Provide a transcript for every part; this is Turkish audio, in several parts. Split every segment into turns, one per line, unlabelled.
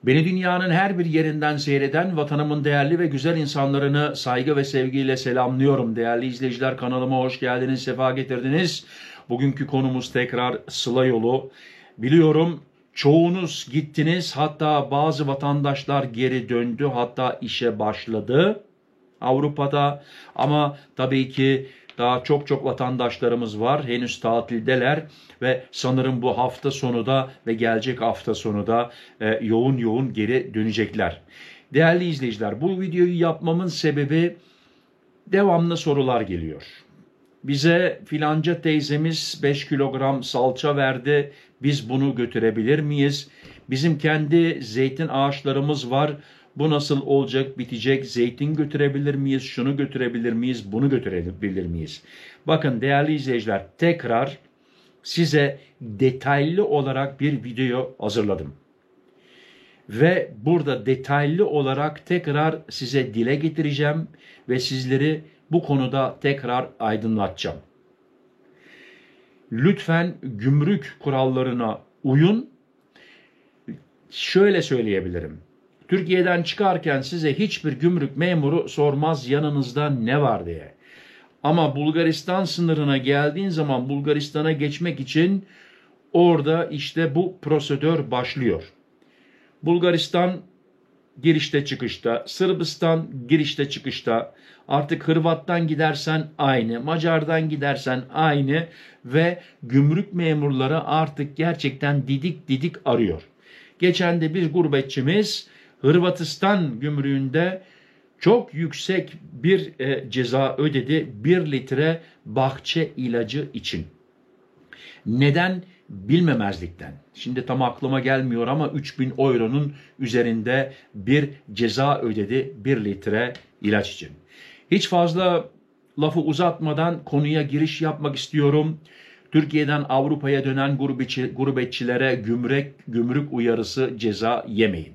Beni dünyanın her bir yerinden seyreden vatanımın değerli ve güzel insanlarını saygı ve sevgiyle selamlıyorum. Değerli izleyiciler, kanalıma hoş geldiniz, sefa getirdiniz. Bugünkü konumuz tekrar Sıla Yolu. Biliyorum çoğunuz gittiniz, hatta bazı vatandaşlar geri döndü, hatta işe başladı Avrupa'da. Ama tabii ki daha çok vatandaşlarımız var. Henüz tatildeler ve sanırım bu hafta sonu da ve gelecek hafta sonu da yoğun geri dönecekler. Değerli izleyiciler, bu videoyu yapmamın sebebi devamlı sorular geliyor. Bize filanca teyzemiz 5 kilogram salça verdi. Biz bunu götürebilir miyiz? Bizim kendi zeytin ağaçlarımız var. Bu nasıl olacak, bitecek? Zeytin götürebilir miyiz? Şunu götürebilir miyiz? Bunu götürebilir miyiz? Bakın değerli izleyiciler, tekrar size detaylı olarak bir video hazırladım. Ve burada detaylı olarak tekrar size dile getireceğim ve sizleri bu konuda tekrar aydınlatacağım. Lütfen gümrük kurallarına uyun. Şöyle söyleyebilirim. Türkiye'den çıkarken size hiçbir gümrük memuru sormaz yanınızda ne var diye. Ama Bulgaristan sınırına geldiğin zaman Bulgaristan'a geçmek için orada işte bu prosedür başlıyor. Bulgaristan girişte çıkışta, Sırbistan girişte çıkışta, artık Hırvat'tan gidersen aynı, Macar'dan gidersen aynı ve gümrük memurları artık gerçekten didik arıyor. Geçen de bir gurbetçimiz Hırvatistan gümrüğünde çok yüksek bir ceza ödedi 1 litre bahçe ilacı için. Neden? Bilmemezlikten. Şimdi tam aklıma gelmiyor ama 3.000 euronun üzerinde bir ceza ödedi 1 litre ilaç için. Hiç fazla lafı uzatmadan konuya giriş yapmak istiyorum. Türkiye'den Avrupa'ya dönen gurbetçilere gümrük uyarısı ceza yemeyin.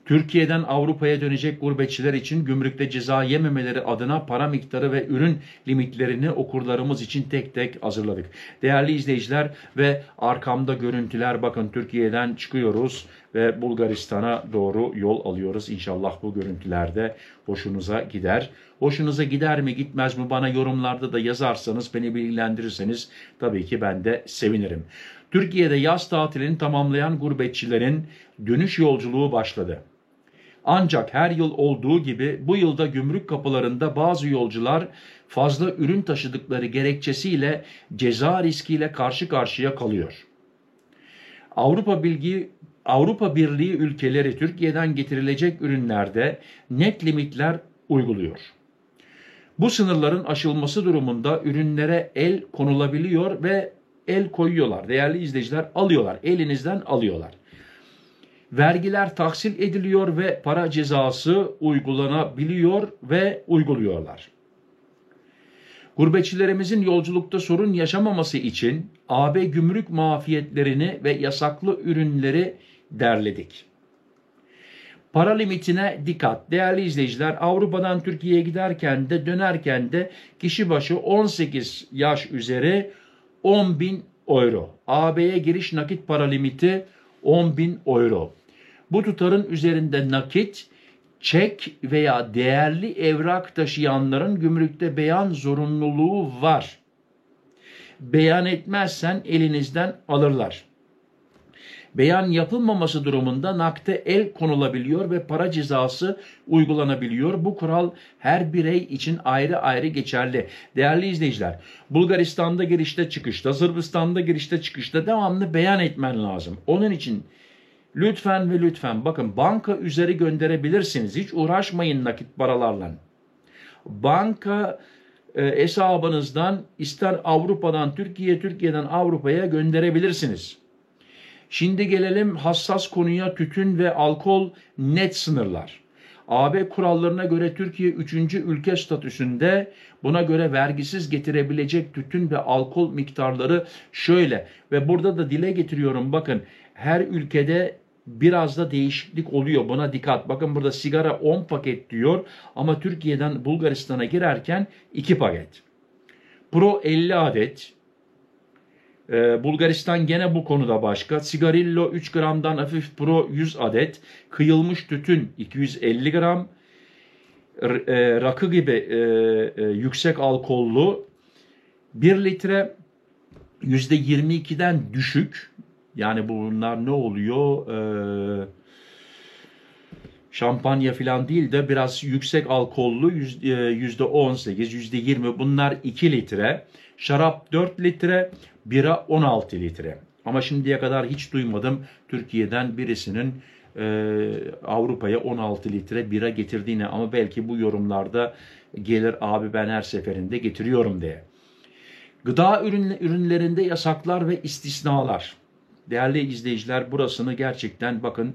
Türkiye'den Avrupa'ya dönecek gurbetçiler için gümrükte ceza yememeleri adına para miktarı ve ürün limitlerini okurlarımız için tek tek hazırladık. Değerli izleyiciler ve arkamda görüntüler, bakın Türkiye'den çıkıyoruz ve Bulgaristan'a doğru yol alıyoruz. İnşallah bu görüntülerde hoşunuza gider. Hoşunuza gider mi gitmez mi bana yorumlarda da yazarsanız, beni bilgilendirirseniz tabii ki ben de sevinirim. Türkiye'de yaz tatilini tamamlayan gurbetçilerin dönüş yolculuğu başladı. Ancak her yıl olduğu gibi bu yılda gümrük kapılarında bazı yolcular fazla ürün taşıdıkları gerekçesiyle ceza riskiyle karşı karşıya kalıyor. Avrupa Birliği ülkeleri Türkiye'den getirilecek ürünlerde net limitler uyguluyor. Bu sınırların aşılması durumunda ürünlere el konulabiliyor ve el koyuyorlar. Değerli izleyiciler, alıyorlar, elinizden alıyorlar. Vergiler tahsil ediliyor ve para cezası uygulanabiliyor ve uyguluyorlar. Gurbetçilerimizin yolculukta sorun yaşamaması için AB gümrük muafiyetlerini ve yasaklı ürünleri derledik. Para limitine dikkat. Değerli izleyiciler, Avrupa'dan Türkiye'ye giderken de dönerken de kişi başı 18 yaş üzeri 10.000 euro. AB'ye giriş nakit para limiti 10.000 euro. Bu tutarın üzerinde nakit, çek veya değerli evrak taşıyanların gümrükte beyan zorunluluğu var. Beyan etmezsen elinizden alırlar. Beyan yapılmaması durumunda nakde el konulabiliyor ve para cezası uygulanabiliyor. Bu kural her birey için ayrı geçerli. Değerli izleyiciler, Bulgaristan'da girişte çıkışta, Sırbistan'da girişte çıkışta devamlı beyan etmen lazım. Onun için lütfen bakın, banka üzeri gönderebilirsiniz. Hiç uğraşmayın nakit paralarla. Banka hesabınızdan ister Avrupa'dan Türkiye'ye, Türkiye'den Avrupa'ya gönderebilirsiniz. Şimdi gelelim hassas konuya, tütün ve alkol net sınırlar. AB kurallarına göre Türkiye 3. ülke statüsünde, buna göre vergisiz getirebilecek tütün ve alkol miktarları şöyle ve burada da dile getiriyorum, bakın her ülkede biraz da değişiklik oluyor, buna dikkat. Bakın burada sigara 10 paket diyor ama Türkiye'den Bulgaristan'a girerken 2 paket. Pro 50 adet. Bulgaristan gene bu konuda başka. Sigarillo 3 gramdan hafif pro 100 adet. Kıyılmış tütün 250 gram. Rakı gibi yüksek alkollü 1 litre %22'den düşük. Yani bunlar ne oluyor? Şampanya falan değil de biraz yüksek alkollü %18, %20 bunlar 2 litre. Şarap 4 litre, bira 16 litre. Ama şimdiye kadar hiç duymadım Türkiye'den birisinin Avrupa'ya 16 litre bira getirdiğini. Ama belki bu yorumlarda gelir abi ben her seferinde getiriyorum diye. Gıda ürünlerinde yasaklar ve istisnalar. Değerli izleyiciler burasını gerçekten bakın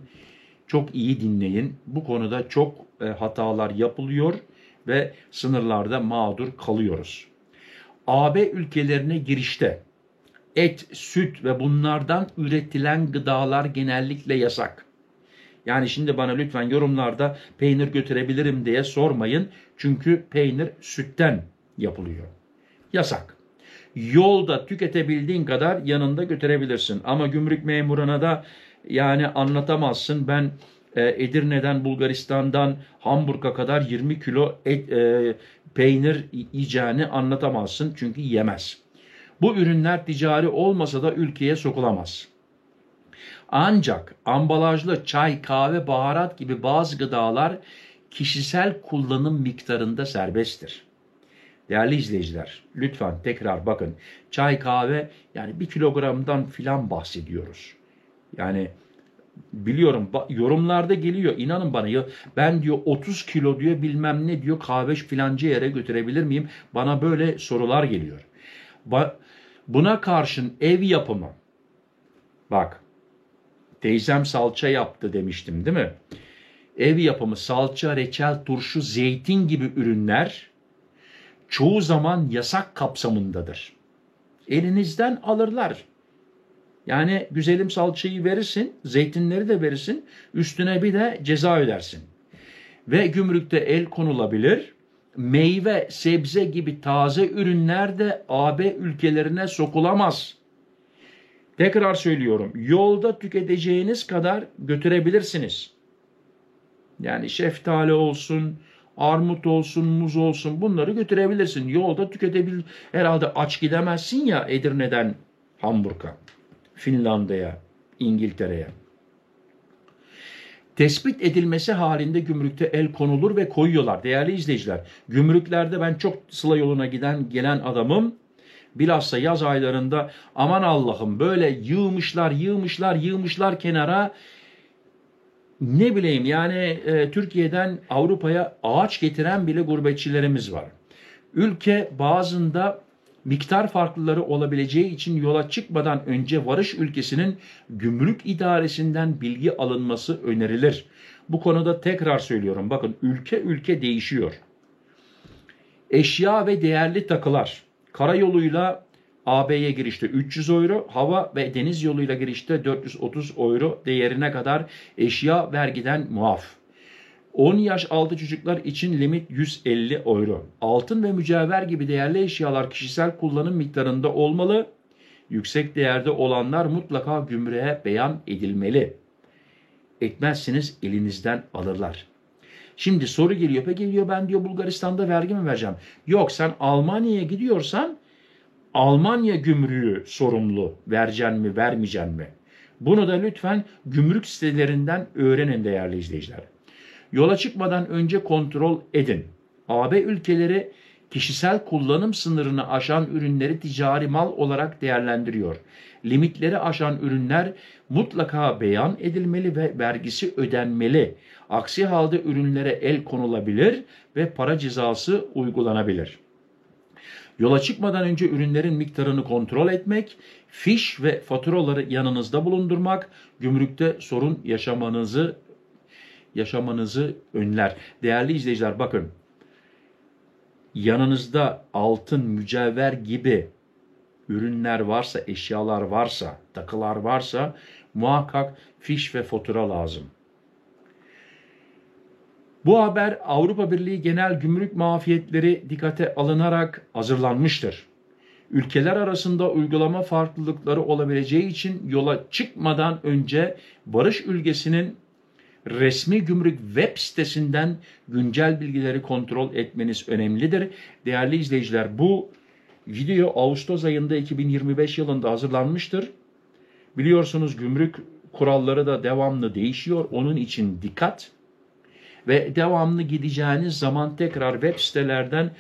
çok iyi dinleyin. Bu konuda çok hatalar yapılıyor ve sınırlarda mağdur kalıyoruz. AB ülkelerine girişte et, süt ve bunlardan üretilen gıdalar genellikle yasak. Yani şimdi bana lütfen yorumlarda peynir götürebilirim diye sormayın. Çünkü peynir sütten yapılıyor. Yasak. Yolda tüketebildiğin kadar yanında götürebilirsin. Ama gümrük memuruna da yani anlatamazsın. Ben Edirne'den, Bulgaristan'dan Hamburg'a kadar 20 kilo peynir yiyeceğini anlatamazsın. Çünkü yemez. Bu ürünler ticari olmasa da ülkeye sokulamaz. Ancak ambalajlı çay, kahve, baharat gibi bazı gıdalar kişisel kullanım miktarında serbesttir. Değerli izleyiciler, lütfen tekrar bakın. Çay, kahve yani 1 kilogramdan filan bahsediyoruz. Yani biliyorum yorumlarda geliyor inanın bana ya ben diyor 30 kilo diyor bilmem ne diyor kahve filanca yere götürebilir miyim? Bana böyle sorular geliyor. Buna karşın ev yapımı bak teyzem salça yaptı demiştim değil mi? Ev yapımı salça, reçel, turşu, zeytin gibi ürünler çoğu zaman yasak kapsamındadır. Elinizden alırlar. Yani güzelim salçayı verirsin, zeytinleri de verirsin, üstüne bir de ceza ödersin. Ve gümrükte el konulabilir. Meyve, sebze gibi taze ürünler de AB ülkelerine sokulamaz. Tekrar söylüyorum, yolda tüketeceğiniz kadar götürebilirsiniz. Yani şeftali olsun, armut olsun, muz olsun bunları götürebilirsin. Yolda tüketebilir. Herhalde aç gidemezsin ya Edirne'den Hamburg'a, Finlandiya'ya, İngiltere'ye. Tespit edilmesi halinde gümrükte el konulur ve koyuyorlar. Değerli izleyiciler, gümrüklerde ben çok Sıla yoluna gelen adamım. Bilhassa yaz aylarında aman Allah'ım böyle yığmışlar kenara. Ne bileyim yani Türkiye'den Avrupa'ya ağaç getiren bile gurbetçilerimiz var. Ülke bazında miktar farklıları olabileceği için yola çıkmadan önce varış ülkesinin gümrük idaresinden bilgi alınması önerilir. Bu konuda tekrar söylüyorum bakın ülke değişiyor. Eşya ve değerli takılar karayoluyla AB'ye girişte 300 euro, hava ve deniz yoluyla girişte 430 euro değerine kadar eşya vergiden muaf. 10 yaş altı çocuklar için limit 150 euro. Altın ve mücevher gibi değerli eşyalar kişisel kullanım miktarında olmalı. Yüksek değerde olanlar mutlaka gümrüğe beyan edilmeli. Etmezseniz elinizden alırlar. Şimdi soru geliyor. Peki diyor ben diyor Bulgaristan'da vergi mi vereceğim? Yok sen Almanya'ya gidiyorsan Almanya gümrüğü sorumlu. Vereceksin mi vermeyeceksin mi? Bunu da lütfen gümrük sitelerinden öğrenin değerli izleyiciler. Yola çıkmadan önce kontrol edin. AB ülkeleri kişisel kullanım sınırını aşan ürünleri ticari mal olarak değerlendiriyor. Limitleri aşan ürünler mutlaka beyan edilmeli ve vergisi ödenmeli. Aksi halde ürünlere el konulabilir ve para cezası uygulanabilir. Yola çıkmadan önce ürünlerin miktarını kontrol etmek, fiş ve faturaları yanınızda bulundurmak, gümrükte sorun yaşamanızı önler. Değerli izleyiciler bakın, yanınızda altın, mücevher gibi ürünler varsa, eşyalar varsa, takılar varsa muhakkak fiş ve fatura lazım. Bu haber Avrupa Birliği Genel Gümrük Mafiyetleri dikkate alınarak hazırlanmıştır. ülkeler arasında uygulama farklılıkları olabileceği için yola çıkmadan önce barış ülkesinin resmi gümrük web sitesinden güncel bilgileri kontrol etmeniz önemlidir. Değerli izleyiciler, bu video Ağustos ayında 2025 yılında hazırlanmıştır. Biliyorsunuz gümrük kuralları da devamlı değişiyor. Onun için dikkat. Ve devamlı gideceğiniz zaman tekrar web sitelerden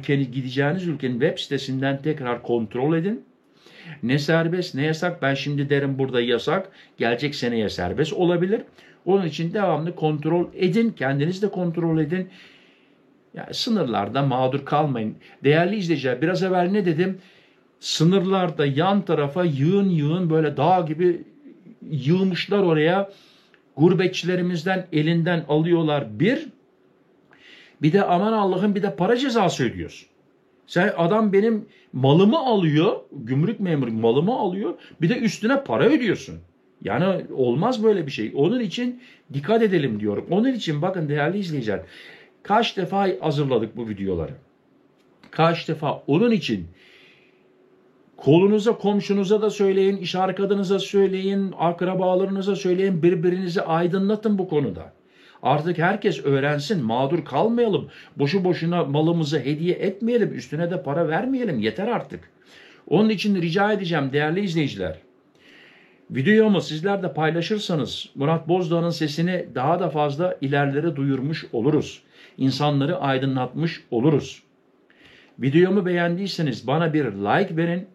gideceğiniz ülkenin web sitesinden tekrar kontrol edin. Ne serbest ne yasak, ben şimdi derim burada yasak, gelecek seneye serbest olabilir. Onun için devamlı kontrol edin, kendiniz de kontrol edin. Yani sınırlarda mağdur kalmayın. Değerli izleyiciler, biraz evvel ne dedim? Sınırlarda yan tarafa yığın yığın böyle dağ gibi yığmışlar oraya. Gurbetçilerimizden elinden alıyorlar bir de aman Allah'ım bir de para cezası ödüyorsun. Adam benim malımı alıyor, gümrük memuru malımı alıyor, bir de üstüne para ödüyorsun. Yani olmaz böyle bir şey. Onun için dikkat edelim diyorum. Onun için bakın değerli izleyiciler, kaç defa hazırladık bu videoları. Kaç defa. Onun için kolunuza, komşunuza da söyleyin, iş arkadaşınıza söyleyin, akrabalarınıza söyleyin, birbirinizi aydınlatın bu konuda. Artık herkes öğrensin, mağdur kalmayalım, boşu boşuna malımızı hediye etmeyelim, üstüne de para vermeyelim, yeter artık. Onun için rica edeceğim değerli izleyiciler, videomu sizler de paylaşırsanız Murat Bozdağ'ın sesini daha da fazla ilerlere duyurmuş oluruz. İnsanları aydınlatmış oluruz. Videomu beğendiyseniz bana bir like verin.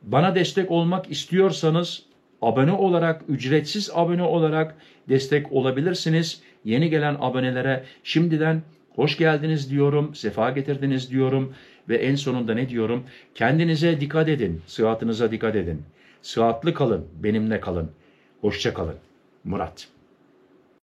Bana destek olmak istiyorsanız abone olarak, ücretsiz abone olarak destek olabilirsiniz. Yeni gelen abonelere şimdiden hoş geldiniz diyorum, sefa getirdiniz diyorum ve en sonunda ne diyorum? Kendinize dikkat edin, sıhhatınıza dikkat edin. Sıhhatli kalın, benimle kalın. Hoşça kalın. Murat.